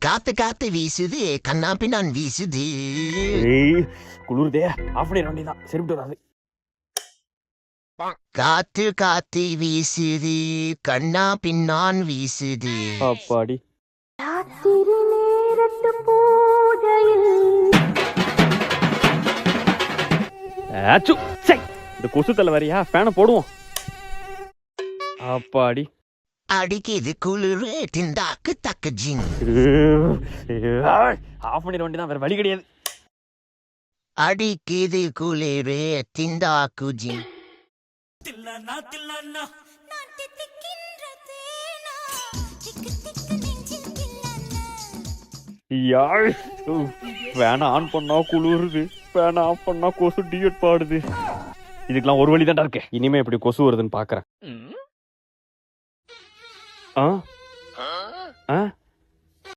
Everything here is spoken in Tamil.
காத்து காத்து வீசுது கண்ணா பின்னான் வீசுது. குளிர்தே ஆஃப் பண்ணிட வேண்டியதான், சரிவிட்டு வராது. காத்து காத்து வீசுது கண்ணா பின்னான் வீசுது. அப்பாடி ராத்திரி நேரத்து பூஜையில் ஆச்சு. சை, இந்த கொசு தலை வரியா, ஃபேனை போடுவோம். அப்பாடி அடிக்குது குளிரு திண்டாக்கு தக்கு ஜிங். ஆஃப் பண்ணிட வேண்டியதான், வேற வழி கிடையாது. அடிக்குது குளிரு திண்டாக்கு ஜிங். நான் தித்திக்கின்ற தேனா, திக்கு திக்கு நெஞ்சில் தில்லானா. யாழ் ஃபேனை ஆன் பண்ணா குளிருது, ஃபேனை ஆஃப் பண்ணா கொசு டியூட் பாடுது. இதுக்கெல்லாம் ஒரு வழி தான்டா இருக்கு. இனிமே எப்படி கொசு வருதுன்னு பாக்குறேன். ஆ ஆ